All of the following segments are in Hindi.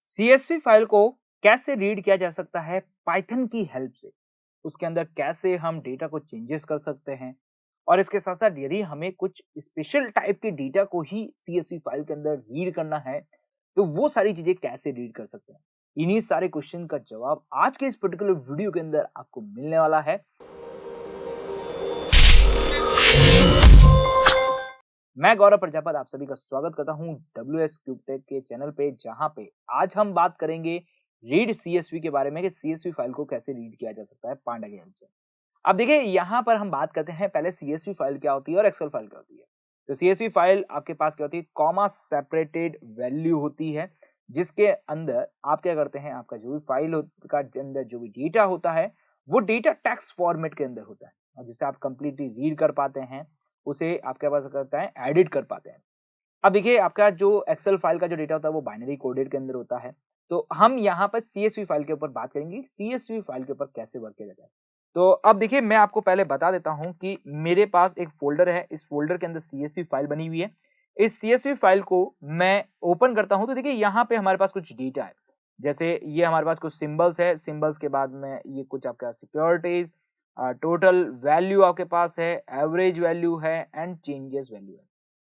सीएसवी फाइल को कैसे रीड किया जा सकता है पाइथन की हेल्प से। उसके अंदर कैसे हम डेटा को चेंजेस कर सकते हैं और इसके साथ साथ यदि हमें कुछ स्पेशल टाइप के डेटा को ही सीएसवी फाइल के अंदर रीड करना है तो वो सारी चीजें कैसे रीड कर सकते हैं। इन्हीं सारे क्वेश्चन का जवाब आज के इस पर्टिकुलर वीडियो के अंदर आपको मिलने वाला है। मैं गौरव प्रजापति आप सभी का स्वागत करता हूं डब्ल्यू एस क्यूब टेक के चैनल पे, जहां पे आज हम बात करेंगे रीड सीएसवी के बारे में कि सीएसवी फाइल को कैसे रीड किया जा सकता है पांडा की हेल्प से। अब देखिए यहाँ पर हम बात करते हैं पहले सीएसवी फाइल क्या होती है और एक्सेल फाइल क्या होती है। तो सीएसवी फाइल आपके पास क्या होती है, कॉमा सेपरेटेड वैल्यू होती है, जिसके अंदर आप क्या करते हैं, आपका जो भी फाइल का अंदर जो भी डेटा होता है वो डेटा टेक्स्ट फॉर्मेट के अंदर होता है और जिसे आप कंप्लीटली रीड कर पाते हैं, उसे आप क्या करता है, एडिट कर पाते हैं। अब देखिए आपका जो एक्सेल फाइल का जो डेटा होता है वो बाइनरी कोडेड के अंदर होता है। तो हम यहाँ पर सीएसवी फाइल के ऊपर बात करेंगे, सीएसवी फाइल के ऊपर कैसे वर्क किया जाता है। तो अब देखिए मैं आपको पहले बता देता हूँ कि मेरे पास एक फ़ोल्डर है, इस फ़ोल्डर के अंदर सीएसवी फाइल बनी हुई है। इस सीएसवी फाइल को मैं ओपन करता हूँ तो देखिए यहाँ पे हमारे पास कुछ डेटा है। जैसे ये हमारे पास कुछ सिंबल्स है, सिंबल्स के बाद में ये कुछ आपका सिक्योरिटीज़, टोटल वैल्यू आपके पास है, एवरेज वैल्यू है एंड चेंजेस वैल्यू है।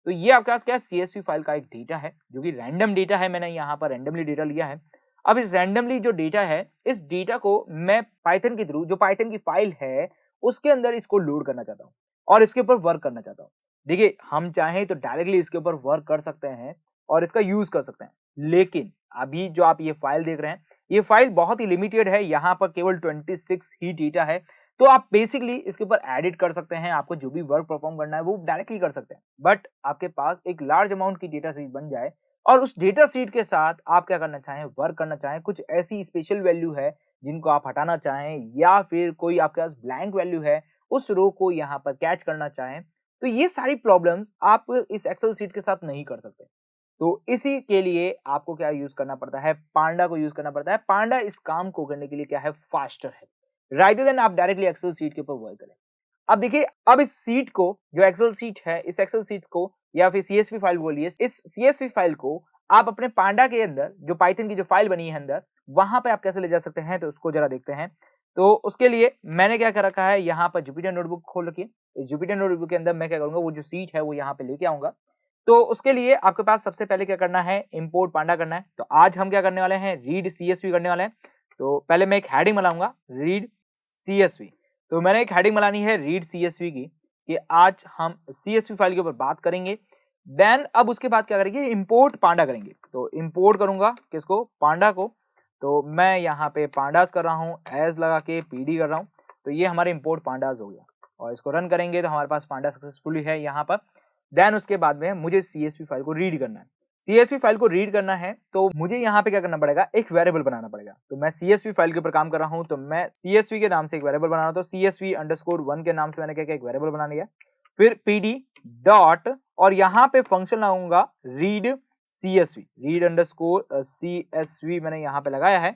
तो ये आपके पास क्या है, सीएसवी फाइल का एक डेटा है जो कि रैंडम डेटा है। मैंने यहाँ पर रैंडमली डेटा लिया है। अब इस रैंडमली जो डेटा है, इस डेटा को मैं पाइथन के थ्रू, जो पाइथन की फाइल है उसके अंदर इसको लोड करना चाहता हूँ और इसके ऊपर वर्क करना चाहता हूँ। देखिए हम चाहें तो डायरेक्टली इसके ऊपर वर्क कर सकते हैं और इसका यूज कर सकते हैं, लेकिन अभी जो आप ये फाइल देख रहे हैं ये फाइल बहुत ही लिमिटेड है, यहाँ पर केवल 26 ही डेटा है। तो आप बेसिकली इसके ऊपर एडिट कर सकते हैं, आपको जो भी वर्क परफॉर्म करना है वो डायरेक्टली कर सकते हैं। बट आपके पास एक लार्ज अमाउंट की डेटा सीट बन जाए और उस डेटा सीट के साथ आप क्या करना चाहें, वर्क करना चाहें, कुछ ऐसी स्पेशल वैल्यू है जिनको आप हटाना चाहें या फिर कोई आपके पास ब्लैंक वैल्यू है उस रो को यहाँ पर कैच करना चाहें, तो ये सारी प्रॉब्लम्स आप इस एक्सेल सीट के साथ नहीं कर सकते। तो इसी के लिए आपको क्या यूज करना पड़ता है, पांडा को यूज करना पड़ता है। पांडा इस काम को करने के लिए क्या है, फास्टर है, रादर देन आप डायरेक्टली एक्सेल सीट के ऊपर वर्क करें। अब देखिए, अब इस सीट को, जो एक्सेल सीट है, इस एक्सेल सीट्स को या फिर सीएसवी फाइल बोलिए, इस सीएसवी फाइल को आप अपने पांडा के अंदर, जो पाइथन की जो फाइल बनी है अंदर, वहां पे आप कैसे ले जा सकते हैं, तो उसको जरा देखते हैं। तो उसके लिए मैंने क्या कर रखा है, यहाँ पर जुपिटर नोटबुक खोल रखी है। इस जुपिटर नोटबुक के अंदर मैं क्या करूंगा, वो जो सीट है वो यहाँ पे लेके आऊंगा। तो उसके लिए आपके पास सबसे पहले क्या करना है, इंपोर्ट पांडा करना है। तो आज हम क्या करने वाले हैं, रीड सीएसवी करने वाले हैं। तो पहले मैं एक हेडिंग बनाऊंगा, रीड सीएसवी। तो मैंने एक हेडिंग बनानी है रीड सीएसवी की, कि आज हम सीएसवी फाइल के ऊपर बात करेंगे। देन अब उसके बाद क्या करेंगे, इंपोर्ट पांडा करेंगे। तो इंपोर्ट करूंगा किसको, पांडा को। तो मैं यहाँ पे पांडास कर रहा हूँ, एज लगा के पीडी कर रहा हूँ। तो ये हमारे इंपोर्ट पांडास हो गया और इसको रन करेंगे तो हमारे पास पांडा सक्सेसफुली है यहाँ पर। देन उसके बाद में मुझे सीएसवी फाइल को रीड करना है। सीएसवी फाइल को रीड करना है तो मुझे यहाँ पे क्या करना पड़ेगा, एक वेरिएबल बनाना पड़ेगा। तो मैं सीएसवी फाइल के ऊपर काम कर रहा हूँ, तो मैं सीएसवी के नाम से एक वेरिएबल बना रहा हूँ। तो CSV_1 के नाम से मैंने क्या किया, एक वेरिएबल बना लिया। फिर pd डॉट और यहाँ पे फंक्शन लगाऊंगा रीड सीएसवी, रीड_CSV मैंने यहाँ पे लगाया है।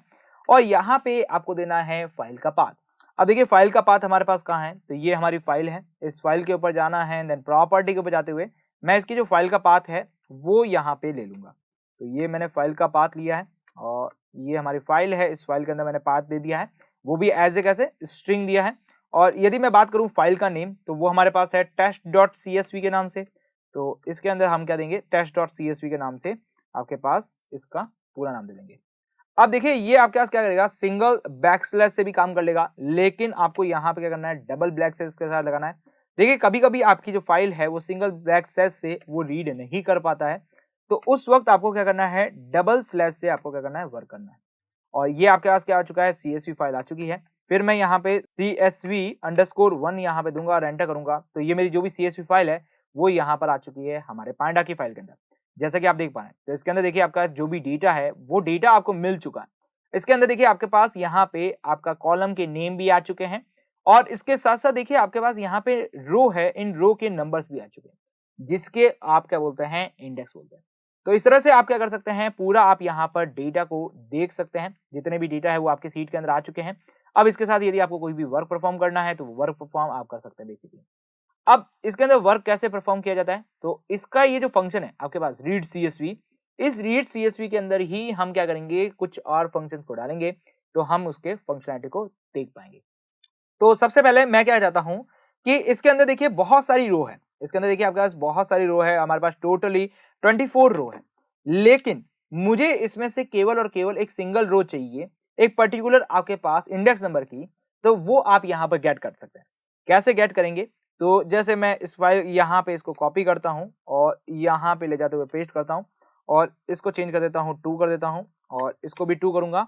और यहाँ पे आपको देना है फाइल का पाथ। अब देखिए फाइल का पाथ हमारे पास कहाँ है, तो ये हमारी फाइल है। इस फाइल के ऊपर जाना है, देन प्रॉपर्टी के ऊपर जाते हुए मैं इसकी जो फाइल का पाथ है वो यहाँ पे ले लूंगा। तो ये मैंने फाइल का पाथ लिया है और ये हमारी फाइल है। इस फाइल के अंदर मैंने पाथ दे दिया है, वो भी एज ए कैसे स्ट्रिंग दिया है। और यदि मैं बात करूँ फाइल का नेम, तो वो हमारे पास है test.csv के नाम से। तो इसके अंदर हम क्या देंगे, test.csv के नाम से आपके पास इसका पूरा नाम दे देंगे। अब देखिए ये आपके पास क्या करेगा, सिंगल बैकस्लैश से भी काम कर लेगा, लेकिन आपको यहाँ पे क्या करना है, डबल बैकस्लैश के साथ लगाना है। देखिए कभी कभी आपकी जो फाइल है वो सिंगल बैकस्लैश से वो रीड नहीं कर पाता है, तो उस वक्त आपको क्या करना है, डबल स्लैश से आपको क्या करना है, वर्क करना है। और ये आपके पास क्या आ चुका है, सीएसवी फाइल आ चुकी है। फिर मैं यहाँ पे CSV_1 यहाँ पे दूंगा और एंटर करूंगा, तो ये मेरी जो भी सीएसवी फाइल है वो यहाँ पर आ चुकी है हमारे पांडा की फाइल के अंदर, जैसा कि आप देख पा रहे हैं। तो इसके अंदर देखिए आपका जो भी डेटा है वो डेटा आपको मिल चुका है। इसके अंदर देखिए आपके पास यहाँ पे आपका कॉलम के नेम भी आ चुके हैं और इसके साथ साथ देखिए आपके पास यहाँ पे रो है, इन रो के नंबर्स भी आ चुके हैं, जिसके आप क्या बोलते हैं, इंडेक्स बोलते हैं। तो इस तरह से आप क्या कर सकते हैं, पूरा आप यहाँ पर डेटा को देख सकते हैं। जितने भी डेटा है वो आपके सीट के अंदर आ चुके हैं। अब इसके साथ यदि आपको कोई भी वर्क परफॉर्म करना है तो वर्क परफॉर्म आप कर सकते हैं बेसिकली। अब इसके अंदर वर्क कैसे परफॉर्म किया जाता है, तो इसका ये जो फंक्शन है आपके पास रीड सीएसवी, इस रीड सीएसवी के अंदर ही हम क्या करेंगे, कुछ और फंक्शंस को डालेंगे तो हम उसके फंक्शनैलिटी को देख पाएंगे। तो सबसे पहले मैं क्या चाहता हूं कि इसके अंदर देखिए बहुत सारी रो है, इसके अंदर देखिए आपके पास बहुत सारी रो है, हमारे पास टोटली 24 रो है, लेकिन मुझे इसमें से केवल और केवल एक सिंगल रो चाहिए, एक पर्टिकुलर आपके पास इंडेक्स नंबर की, तो वो आप यहाँ पर गेट कर सकते हैं। कैसे गेट करेंगे, तो जैसे मैं इस फाइल यहाँ पे इसको कॉपी करता हूँ और यहाँ पे ले जाते हुए पेस्ट करता हूँ और इसको चेंज कर देता हूँ 2 कर देता हूँ और इसको भी 2 करूंगा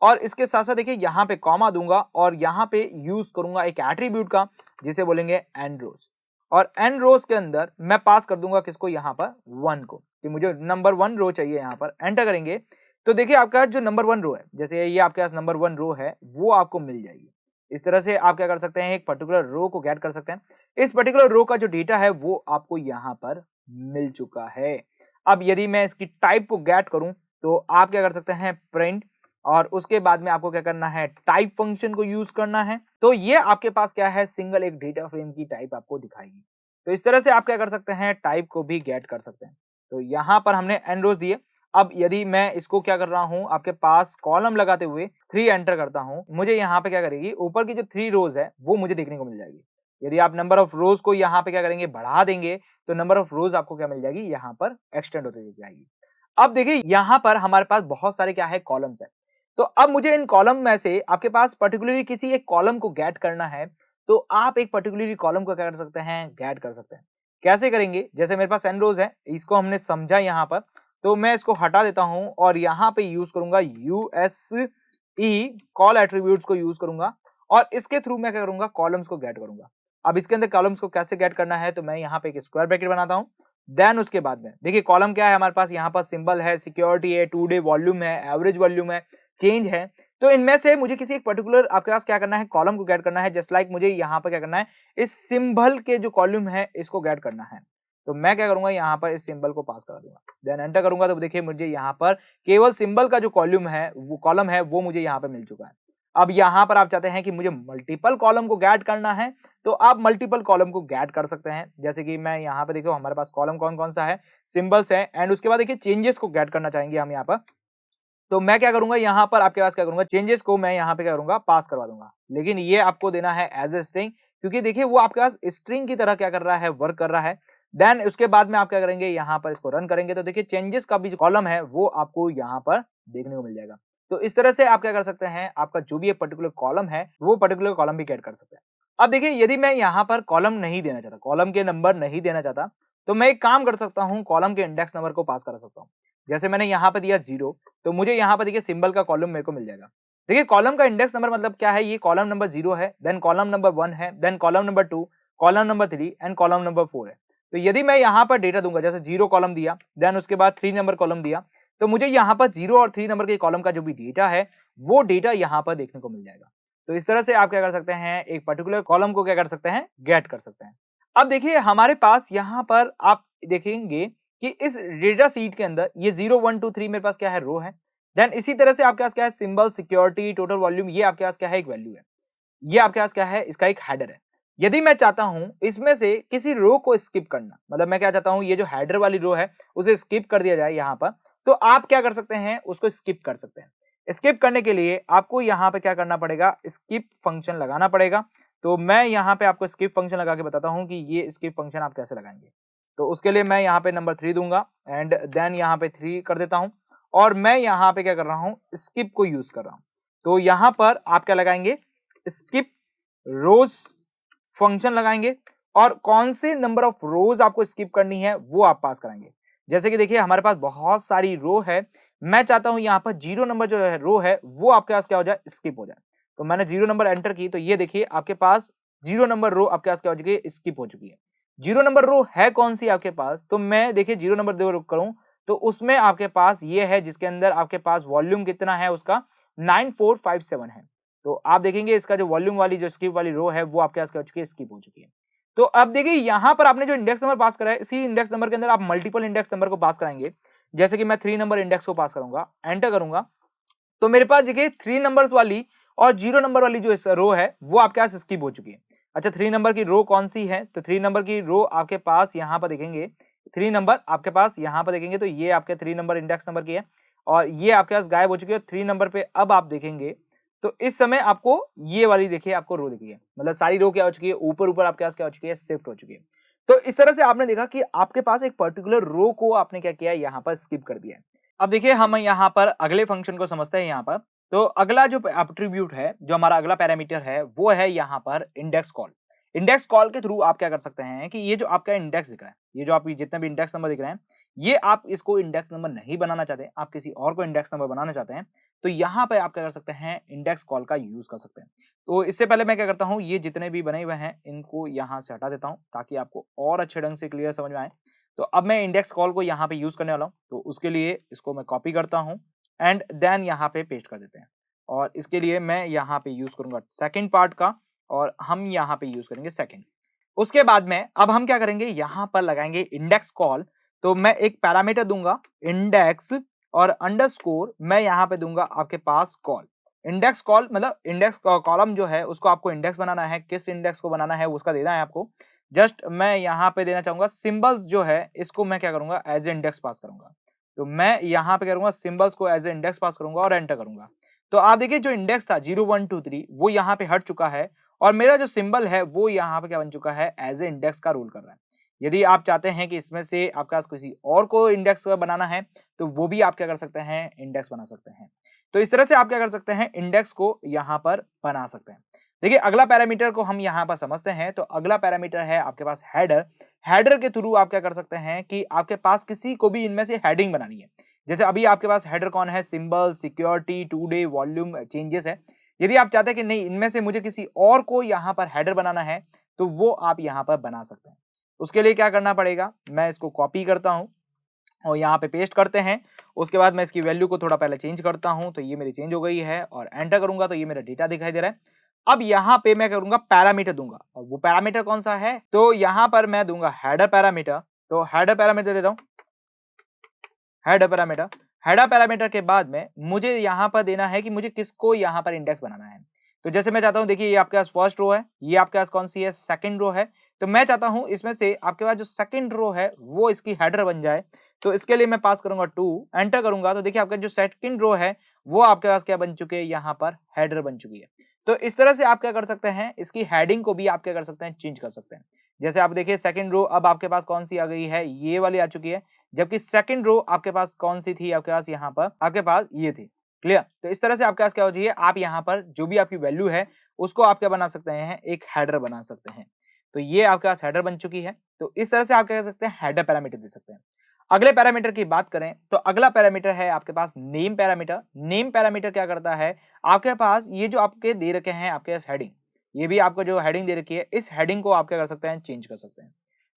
और इसके साथ साथ देखिए यहाँ पे कॉमा दूंगा और यहाँ पे यूज करूंगा एक एट्रीब्यूट का जिसे बोलेंगे एंड रोज, और एंड रोज के अंदर मैं पास कर दूंगा किसको, यहाँ पर 1 को, कि मुझे नंबर 1 रो चाहिए। यहाँ पर एंटर करेंगे तो देखिए आपका जो नंबर 1 रो है, जैसे ये आपके पास नंबर 1 रो है, वो आपको मिल जाएगी। इस तरह से आप क्या कर सकते हैं, एक पर्टिकुलर रो को गेट कर सकते हैं। इस पर्टिकुलर रो का जो डेटा है वो आपको यहाँ पर मिल चुका है। अब यदि मैं इसकी टाइप को गेट करूं तो आप क्या कर सकते हैं, प्रिंट, और उसके बाद में आपको क्या करना है, टाइप फंक्शन को यूज करना है। तो ये आपके पास क्या है, सिंगल एक डेटा फ्रेम की टाइप आपको दिखाएगी। तो इस तरह से आप क्या कर सकते हैं, टाइप को भी गेट कर सकते हैं। तो यहाँ पर हमने एन रोज दिए। अब यदि मैं इसको क्या कर रहा हूँ, आपके पास कॉलम लगाते हुए 3 एंटर करता हूँ, मुझे यहाँ पे क्या करेगी, ऊपर की जो 3 रोज है वो मुझे देखने को मिल जाएगी। यदि आप नंबर ऑफ रोज को यहाँ पे क्या करेंगे, बढ़ा देंगे, तो नंबर ऑफ रोज आपको क्या मिल जाएगी, यहाँ पर एक्सटेंड होती जाएगी। अब देखिए यहाँ पर हमारे पास बहुत सारे क्या है, कॉलम्स है। तो अब मुझे इन कॉलम में से आपके पास पर्टिकुलरली किसी एक कॉलम को गेट करना है, तो आप एक पर्टिकुलरली कॉलम को क्या कर सकते हैं, गेट कर सकते हैं। कैसे करेंगे, जैसे मेरे पास एन रोज है, इसको हमने समझा यहाँ पर, तो मैं इसको हटा देता हूं और यहाँ पे यूज करूंगा यूएसई कॉल एट्रीब्यूट्स को यूज करूंगा और इसके थ्रू मैं क्या करूंगा, कॉलम्स को गेट करूंगा। अब इसके अंदर कॉलम्स को कैसे गेट करना है, तो मैं यहाँ पे एक स्क्वायर ब्रैकेट बनाता हूँ। देन उसके बाद में देखिए कॉलम क्या है हमारे पास, यहाँ पर सिंबल है, सिक्योरिटी है, 2 डे वॉल्यूम है, एवरेज वॉल्यूम है, चेंज है। तो इनमें से मुझे किसी एक पर्टिकुलर आपके पास क्या करना है, कॉलम को गेट करना है। जस्ट लाइक मुझे यहाँ पर क्या करना है, इस सिंबल के जो कॉलम है इसको गेट करना है। तो मैं क्या करूंगा, यहाँ पर इस सिंबल को पास कर दूंगा, देन एंटर करूंगा। तो देखिए मुझे यहाँ पर केवल सिंबल का जो कॉलम है, वो कॉलम है वो मुझे यहाँ पे मिल चुका है। अब यहाँ पर आप चाहते हैं कि मुझे मल्टीपल कॉलम को गेट करना है, तो आप मल्टीपल कॉलम को गेट कर सकते हैं। जैसे कि मैं यहाँ पे देखो हमारे पास कॉलम कौन कौन सा है, सिंबल्स है, एंड उसके बाद देखिए चेंजेस को गेट करना चाहेंगे हम यहाँ पर। तो मैं क्या करूंगा, यहाँ पर आपके पास क्या करूंगा, चेंजेस को मैं यहाँ पे क्या करूंगा, पास करवा दूंगा। लेकिन ये आपको देना है एज ए स्ट्रिंग, क्योंकि देखिए वो आपके पास स्ट्रिंग की तरह क्या कर रहा है, वर्क कर रहा है। देन उसके बाद में आप क्या करेंगे, यहाँ पर इसको रन करेंगे तो देखिए चेंजेस का भी जो कॉलम है वो आपको यहाँ पर देखने को मिल जाएगा। तो इस तरह से आप क्या कर सकते हैं, आपका जो भी एक पर्टिकुलर कॉलम है वो पर्टिकुलर कॉलम भी गेट कर सकते हैं। अब देखिए यदि मैं यहाँ पर कॉलम नहीं देना चाहता, कॉलम के नंबर नहीं देना चाहता, तो मैं एक काम कर सकता हूँ, कॉलम के इंडेक्स नंबर को पास कर सकता हूँ। जैसे मैंने यहाँ पे दिया 0, तो मुझे यहाँ पर देखिए सिंबल का कॉलम मेरे को मिल जाएगा। देखिए कॉलम का इंडेक्स नंबर मतलब क्या है, ये कॉलम नंबर 0 है, देन कॉलम नंबर 1 है, then column number 2, column number 3 and column number 4 है। तो यदि मैं यहाँ पर डेटा दूंगा, जैसे 0 कॉलम दिया, देन उसके बाद 3 नंबर कॉलम दिया, तो मुझे यहाँ पर 0 और 3 नंबर के कॉलम का जो भी डेटा है वो डेटा यहाँ पर देखने को मिल जाएगा। तो इस तरह से आप क्या कर सकते हैं, एक पर्टिकुलर कॉलम को क्या कर सकते हैं, गेट कर सकते हैं। अब देखिए हमारे पास यहाँ पर आप देखेंगे कि इस डेटा सीट के अंदर ये 0 1 2 3 मेरे पास क्या है, रो है। देन इसी तरह से आपके पास क्या है, सिंबल, सिक्योरिटी, टोटल वॉल्यूम, ये आपके पास क्या है, एक वैल्यू है। ये आपके पास क्या है, इसका एक हेडर है। यदि मैं चाहता हूं इसमें से किसी रो को स्किप करना, मतलब मैं क्या चाहता हूं, ये जो हेडर वाली रो है उसे स्किप कर दिया जाए यहाँ पर, तो आप क्या कर सकते हैं, उसको स्किप कर सकते हैं। स्किप करने के लिए आपको यहाँ पे क्या करना पड़ेगा, स्किप फंक्शन लगाना पड़ेगा। तो मैं यहाँ पे आपको स्किप फंक्शन लगा के बताता हूँ कि ये स्किप फंक्शन आप कैसे लगाएंगे। तो उसके लिए मैं यहाँ पे नंबर 3 दूंगा एंड देन यहाँ पे 3 कर देता हूँ और मैं यहाँ पे क्या कर रहा हूँ, स्किप को यूज कर रहा हूँ। तो यहाँ पर आप क्या लगाएंगे, स्किप रोज फंक्शन लगाएंगे और कौन से नंबर ऑफ रोज आपको स्किप करनी है वो आप पास कराएंगे। जैसे कि देखिए हमारे पास बहुत सारी रो है, मैं चाहता हूं यहाँ पर 0 नंबर जो है रो है वो आपके पास क्या हो जाए, स्किप हो जाए। तो मैंने 0 नंबर एंटर की, तो ये देखिए आपके पास 0 नंबर रो आपके पास क्या हो चुकी है, स्किप हो चुकी है। 0 नंबर रो है कौन सी आपके पास, तो मैं देखिए 0 नंबर दो करूं तो उसमें आपके पास ये है जिसके अंदर आपके पास वॉल्यूम कितना है, उसका 9457 है। तो आप देखेंगे इसका जो वॉल्यूम वाली जो स्किप वाली रो है वो आपके पास क्या हो चुकी है, स्किप हो चुकी है। तो अब देखिए यहाँ पर आपने जो इंडेक्स नंबर पास करा है, इसी इंडेक्स नंबर के अंदर आप मल्टीपल इंडेक्स नंबर को पास कराएंगे। जैसे कि मैं 3 नंबर इंडेक्स को पास करूंगा, एंटर करूंगा, तो मेरे पास देखिए 3 नंबर्स वाली और 0 नंबर वाली जो रो है वो आपके पास स्किप हो चुकी है। अच्छा 3 नंबर की रो कौन सी है, तो 3 नंबर की रो आपके पास यहाँ पर देखेंगे 3 नंबर आपके पास यहाँ पर देखेंगे तो ये आपके 3 नंबर इंडेक्स नंबर की है और ये आपके पास गायब हो चुकी है। 3 नंबर पे अब आप देखेंगे तो इस समय आपको ये वाली देखिए आपको रो दिख रही है, मतलब सारी रो क्या हो चुकी है, ऊपर आपके पास क्या हो चुकी है, शिफ्ट हो चुकी है। तो इस तरह से आपने देखा कि आपके पास एक पर्टिकुलर रो को आपने क्या किया है, यहाँ पर स्किप कर दिया है। अब देखिए हम यहाँ पर अगले फंक्शन को समझते हैं यहाँ पर। तो अगला जो एट्रीब्यूट है, जो हमारा अगला पैरामीटर है, वो है यहाँ पर इंडेक्स कॉल। इंडेक्स कॉल के थ्रू आप क्या कर सकते हैं कि ये जो आपका इंडेक्स दिख रहा है, ये जो आप जितने भी इंडेक्स नंबर दिख रहे हैं, ये आप इसको इंडेक्स नंबर नहीं बनाना चाहते, आप किसी और को इंडेक्स नंबर बनाना चाहते हैं, तो यहाँ पे आप क्या कर सकते हैं, इंडेक्स कॉल का यूज कर सकते हैं। तो इससे पहले मैं क्या करता हूँ, ये जितने भी बने हुए हैं इनको यहाँ से हटा देता हूँ ताकि आपको और अच्छे ढंग से क्लियर समझ में आए। तो अब मैं इंडेक्स कॉल को यहाँ पे यूज करने वाला हूँ, तो उसके लिए इसको मैं कॉपी करता हूँ एंड देन यहाँ पे पेस्ट कर देते हैं। और इसके लिए मैं यहाँ पे यूज करूंगा सेकंड पार्ट का और हम यहाँ पे यूज करेंगे सेकंड। उसके बाद में अब हम क्या करेंगे, यहाँ पर लगाएंगे इंडेक्स कॉल। तो मैं एक पैरामीटर दूंगा इंडेक्स और अंडरस्कोर मैं यहाँ पे दूंगा आपके पास कॉल। इंडेक्स कॉल मतलब इंडेक्स कॉलम जो है उसको आपको इंडेक्स बनाना है, किस इंडेक्स को बनाना है उसका देना है आपको। जस्ट मैं यहाँ पे देना चाहूंगा सिंबल्स जो है इसको मैं क्या करूंगा, एज ए इंडेक्स पास करूंगा। तो मैं यहाँ पे करूंगा सिंबल्स को एज ए इंडेक्स पास करूंगा और एंटर करूंगा। तो आप देखिए जो इंडेक्स था 0 1 2 3 वो यहाँ पे हट चुका है और मेरा जो सिंबल है वो यहाँ पे क्या बन चुका है, एज ए इंडेक्स का रोल कर रहा है। यदि आप चाहते हैं कि इसमें से आपके पास किसी और को इंडेक्स बनाना है तो वो भी आप क्या कर सकते हैं, इंडेक्स बना सकते हैं। तो इस तरह से आप क्या कर सकते हैं, इंडेक्स को यहाँ पर बना सकते हैं। देखिए अगला पैरामीटर को हम यहाँ पर समझते हैं। तो अगला पैरामीटर है आपके पास हेडर। हेडर के थ्रू आप क्या कर सकते हैं कि आपके पास किसी को भी इनमें से हेडिंग बनानी है। जैसे अभी आपके पास हेडर कौन है, symbol, security, today, volume, changes है। यदि आप चाहते हैं कि नहीं इनमें से मुझे किसी और को यहाँ पर हेडर बनाना है तो वो आप यहाँ पर बना सकते हैं। उसके लिए क्या करना पड़ेगा, मैं इसको कॉपी करता हूँ और यहाँ पे पेस्ट करते हैं। उसके बाद मैं इसकी वैल्यू को थोड़ा पहले चेंज करता हूँ, तो ये मेरी चेंज हो गई है और एंटर करूंगा तो ये मेरा डेटा दिखाई दे रहा है। अब यहाँ पे मैं करूंगा पैरामीटर दूंगा और वो पैरामीटर कौन सा है, तो यहाँ पर मैं दूंगा हेडर पैरामीटर। तो हेडर पैरामीटर दे रहा हूँ, हेडर पैरामीटर। हेडर पैरामीटर के बाद में मुझे यहाँ पर देना है कि मुझे किसको यहाँ पर इंडेक्स बनाना है। तो जैसे मैं चाहता हूँ, देखिए ये आपके पास फर्स्ट रो है, ये आपके पास कौन सी है, सेकंड रो है। तो मैं चाहता हूँ इसमें से आपके पास जो सेकंड रो है वो इसकी हेडर बन जाए। तो इसके लिए मैं पास करूंगा 2, एंटर करूंगा तो देखिए आपका जो सेकंड रो है वो आपके पास क्या बन चुके हैं, यहाँ पर हेडर बन चुकी है। तो इस तरह से आप क्या कर सकते हैं, इसकी हेडिंग को भी आप क्या कर सकते हैं, चेंज कर सकते हैं। जैसे आप देखिए सेकंड रो अब आपके पास कौन सी आ गई है, ये वाली आ चुकी है। जबकि सेकंड रो आपके पास कौन सी थी, आपके पास यहाँ पर आपके पास ये थी। क्लियर। तो इस तरह से आपके पास क्या होती है, आप यहाँ पर जो भी आपकी वैल्यू है उसको आप क्या बना सकते हैं, एक हेडर बना सकते हैं। तो ये आपके पास हेडर बन चुकी है। तो इस तरह से आप क्या कर सकते हैं, हेडर पैरामीटर दे सकते हैं। अगले पैरामीटर की बात करें तो अगला पैरामीटर है आपके पास नेम पैरामीटर। नेम पैरामीटर क्या करता है, आपके पास ये जो आपके दे रखे हैं आपके पास हेडिंग, ये भी आपको जो हेडिंग दे रखी है इस हेडिंग को आप क्या कर सकते हैं, चेंज कर सकते हैं।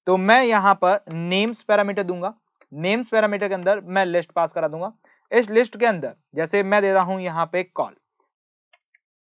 तो मैं यहाँ पर नेम्स पैरामीटर दूंगा। नेम्स पैरामीटर के अंदर मैं लिस्ट पास करा दूंगा। इस लिस्ट के अंदर जैसे मैं दे रहा हूं यहाँ पे कॉल,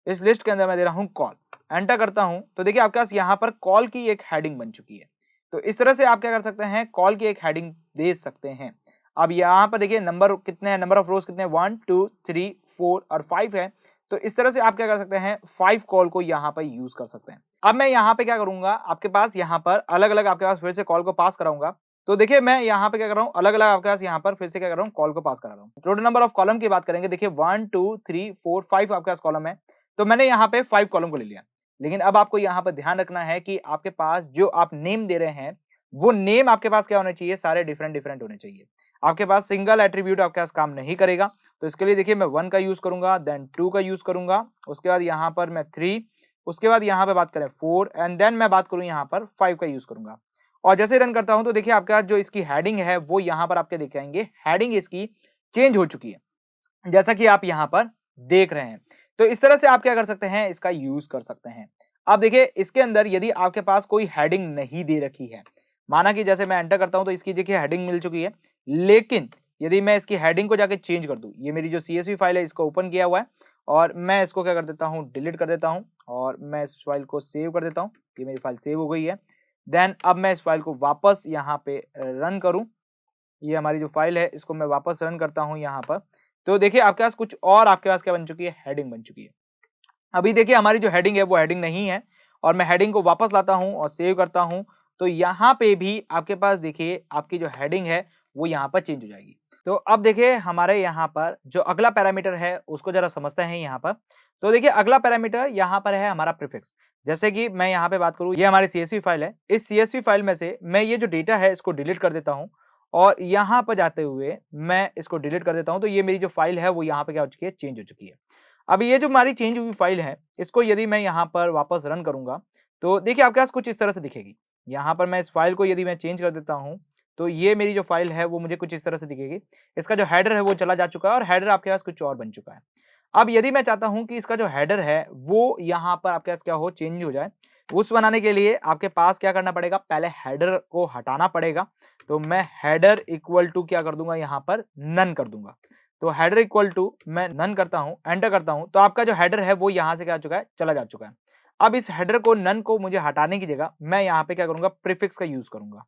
इस लिस्ट के अंदर मैं दे रहा हूं कॉल, एंटर करता हूं तो देखिए आपके पास यहाँ पर कॉल की एक हेडिंग बन चुकी है। तो इस तरह से आप क्या कर सकते हैं, कॉल की एक हेडिंग दे सकते हैं। अब यहाँ पर देखिए नंबर कितने हैं, नंबर ऑफ रोज कितने हैं, 1 2 3 4 और 5 है। तो इस तरह से आप क्या कर सकते हैं, 5 कॉल को यहाँ पर यूज कर सकते हैं। अब मैं यहाँ पे क्या करूंगा, आपके पास यहाँ पर अलग अलग आपके पास फिर से कॉल को पास कराऊंगा। तो देखिए मैं यहाँ पे क्या कर रहा हूँ, अलग अलग आपके पास यहाँ पर फिर से क्या कर रहा हूँ, कॉल को पास करा रहा हूँ। टोटल नंबर ऑफ कॉलम की बात करेंगे, देखिए 1 2 3 4 5 आपके पास कॉलम है। तो मैंने यहाँ पे 5 कॉलम को ले लिया। लेकिन अब आपको यहाँ पर ध्यान रखना है कि आपके पास जो आप नेम दे रहे हैं वो नेम आपके पास क्या होने चाहिए, सारे डिफरेंट डिफरेंट होने चाहिए। आपके पास सिंगल एट्रीब्यूट आपके पास काम नहीं करेगा। तो इसके लिए देखिए मैं 1 का यूज करूंगा, देन 2 का यूज करूंगा, उसके बाद यहाँ पर मैं 3, उसके बाद यहाँ पे बात करें 4 एंड देन मैं बात करूं यहाँ पर 5 का यूज करूंगा। और जैसे रन करता हूं तो देखिए आपके पास जो इसकी हेडिंग है वो यहाँ पर आपके दिखाएंगे, हेडिंग इसकी चेंज हो चुकी है जैसा कि आप यहाँ पर देख रहे हैं। तो इस तरह से आप क्या कर सकते हैं, इसका यूज कर सकते हैं। अब देखिए इसके अंदर यदि आपके पास कोई हेडिंग नहीं दे रखी है, माना कि जैसे मैं एंटर करता हूं तो इसकी देखिए हेडिंग मिल चुकी है, लेकिन यदि मैं इसकी हेडिंग को जाके चेंज कर दूं, ये मेरी जो CSV फाइल है इसको ओपन किया हुआ है और मैं इसको क्या कर देता हूं, डिलीट कर देता हूं और मैं इस फाइल को सेव कर देता हूं। ये मेरी फाइल सेव हो गई है। देन अब मैं इस फाइल को वापस यहाँ पे रन करूं, ये हमारी जो फाइल है इसको मैं वापस रन करता हूं यहाँ पर। तो देखिए आपके पास कुछ और आपके पास क्या बन चुकी है, हेडिंग बन चुकी है। अभी देखिए हमारी जो हेडिंग है वो हेडिंग नहीं है और मैं हेडिंग को वापस लाता हूं और सेव करता हूं तो यहाँ पे भी आपके पास देखिए आपकी जो हेडिंग है वो यहाँ पर चेंज हो जाएगी। तो अब देखिए हमारे यहाँ पर जो अगला पैरामीटर है उसको जरा समझते हैं यहाँ पर। तो देखिए अगला पैरामीटर यहाँ पर है हमारा प्रीफिक्स। जैसे कि मैं यहाँ पे बात करूँ, ये हमारी सीएसवी फाइल है। इस सीएसवी फाइल में से मैं ये जो डेटा है इसको डिलीट कर देता हूँ और यहाँ पर जाते हुए मैं इसको डिलीट कर देता हूँ। तो ये मेरी जो फाइल है वो यहाँ पे क्या हो चुकी है, चेंज हो चुकी है। अब ये जो हमारी चेंज हुई फाइल है इसको यदि मैं यहाँ पर वापस रन करूँगा तो देखिए आपके पास कुछ इस तरह से दिखेगी। यहाँ पर मैं इस फाइल को यदि मैं चेंज कर देता हूँ तो ये मेरी जो फाइल है वो मुझे कुछ इस तरह से दिखेगी। इसका जो हेडर है वो चला जा चुका है और हेडर आपके पास कुछ और बन चुका है। अब यदि मैं चाहता हूँ कि इसका जो हेडर है वो यहाँ पर आपके पास क्या हो, चेंज हो जाए, उस बनाने के लिए आपके पास क्या करना पड़ेगा, पहले हेडर को हटाना पड़ेगा। तो मैं हेडर इक्वल टू क्या कर दूंगा, यहाँ पर नन कर दूंगा। तो हेडर इक्वल टू मैं नन करता हूँ, एंटर करता हूँ, तो आपका जो हेडर है वो यहाँ से क्या हो चुका है, चला जा चुका है। अब इस हेडर को, नन को मुझे हटाने की जगह मैं यहाँ पे क्या करूंगा, प्रीफिक्स का यूज करूंगा।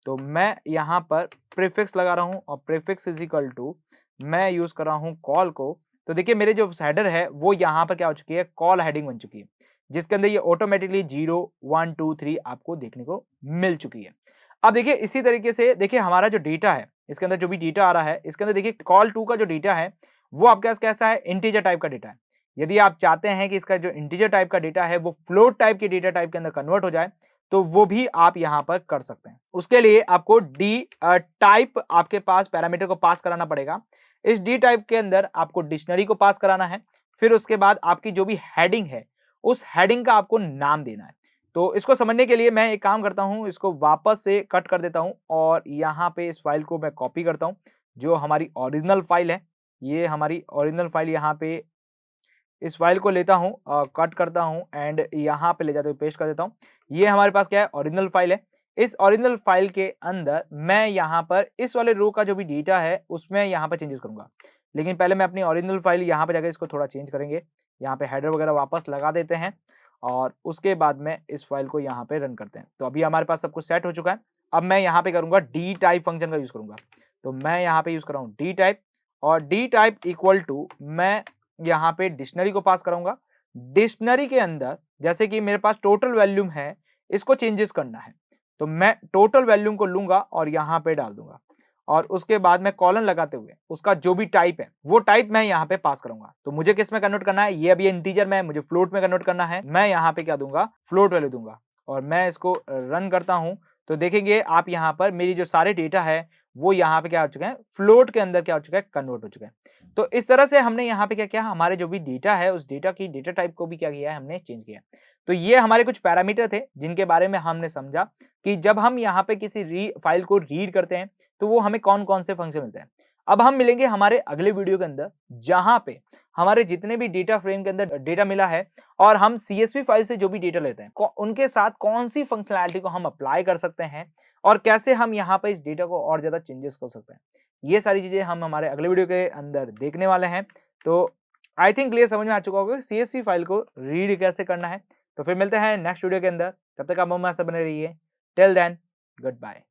तो मैं यहाँ पर प्रीफिक्स लगा रहा हूँ और प्रीफिक्स इज इक्वल टू मैं यूज कर रहा हूँ कॉल को। तो देखिए मेरे जो हेडर है वो यहाँ पर क्या हो चुकी है, कॉल हेडिंग बन चुकी है, जिसके अंदर ये ऑटोमेटिकली 0 1 2 3 आपको देखने को मिल चुकी है। अब देखिए इसी तरीके से देखिए हमारा जो डेटा है, इसके अंदर जो भी डेटा आ रहा है, इसके अंदर देखिए कॉल टू का जो डेटा है वो आपके पास कैसा है, इंटीजर टाइप का डेटा है। यदि आप चाहते हैं कि इसका जो इंटीजर टाइप का डेटा है वो फ्लोट टाइप के डेटा टाइप के अंदर कन्वर्ट हो जाए तो वो भी आप यहाँ पर कर सकते हैं। उसके लिए आपको डी टाइप आपके पास पैरामीटर को पास कराना पड़ेगा। इस डी टाइप के अंदर आपको डिक्शनरी को पास कराना है। फिर उसके बाद आपकी जो भी हेडिंग है उस हेडिंग का आपको नाम देना है। तो इसको समझने के लिए मैं एक काम करता हूँ, इसको वापस से कट कर देता हूँ और यहाँ पे इस फाइल को मैं कॉपी करता हूँ जो हमारी ओरिजिनल फाइल है। ये हमारी ओरिजिनल फाइल यहाँ पे इस फाइल को लेता हूँ, कट करता हूँ एंड यहाँ पे ले जाते हुए पेस्ट कर देता हूँ। ये हमारे पास क्या है, ओरिजिनल फाइल है। इस ओरिजिनल फाइल के अंदर मैं यहाँ पर इस वाले रो का जो भी डेटा है उसमें यहाँ पर चेंजेस करूंगा। लेकिन पहले मैं अपनी ओरिजिनल फाइल यहाँ पे जाकर इसको थोड़ा चेंज करेंगे। यहाँ पे हेडर वगैरह वापस लगा देते हैं और उसके बाद में इस फाइल को यहाँ पे रन करते हैं। तो अभी हमारे पास सब कुछ सेट हो चुका है। अब मैं यहाँ पे करूंगा डी टाइप फंक्शन का यूज करूंगा। तो मैं यहाँ पे यूज कर रहा हूँ डी टाइप और डी टाइप इक्वल टू मैं यहाँ पे डिक्शनरी को पास कराऊंगा। डिक्शनरी के अंदर जैसे कि मेरे पास टोटल वैल्यूम है, इसको चेंजेस करना है तो मैं टोटल वैल्यूम को लूंगा और यहाँ पे डाल दूंगा और उसके बाद मैं कॉलन लगाते हुए उसका जो भी टाइप है वो टाइप मैं यहाँ पे पास करूंगा। तो मुझे किस में कन्वर्ट करना है, ये अभी इंटीजर में है, मुझे फ्लोट में कन्वर्ट करना है। मैं यहाँ पे क्या दूंगा, फ्लोट वैल्यू दूंगा और मैं इसको रन करता हूँ तो देखेंगे आप यहाँ पर मेरी जो सारे डेटा है वो यहाँ पे क्या हो चुके हैं, फ्लोट के अंदर क्या हो चुका है, कन्वर्ट हो चुका है। तो इस तरह से हमने यहाँ पे क्या किया, हमारे जो भी डेटा है उस डेटा की डेटा टाइप को भी क्या किया है, हमने चेंज किया। तो ये हमारे कुछ पैरामीटर थे जिनके बारे में हमने समझा कि जब हम यहाँ पे किसी फाइल को रीड करते हैं तो वो हमें कौन कौन से फंक्शन मिलते हैं। अब हम मिलेंगे हमारे अगले वीडियो के अंदर जहां पे हमारे जितने भी डेटा फ्रेम के अंदर डेटा मिला है और हम सीएसवी फाइल से जो भी डेटा लेते हैं उनके साथ कौन सी फंक्शनैलिटी को हम अप्लाई कर सकते हैं और कैसे हम यहाँ पे इस डेटा को और ज्यादा चेंजेस कर सकते हैं। ये सारी चीजें हम हमारे अगले वीडियो के अंदर देखने वाले हैं। तो आई थिंक क्लियर समझ में आ चुका होगा कि सीएसवी फाइल को रीड कैसे करना है। तो फिर मिलते हैं नेक्स्ट वीडियो के अंदर, तब तक आप हमारे साथ बने रहिए। Till then, good bye.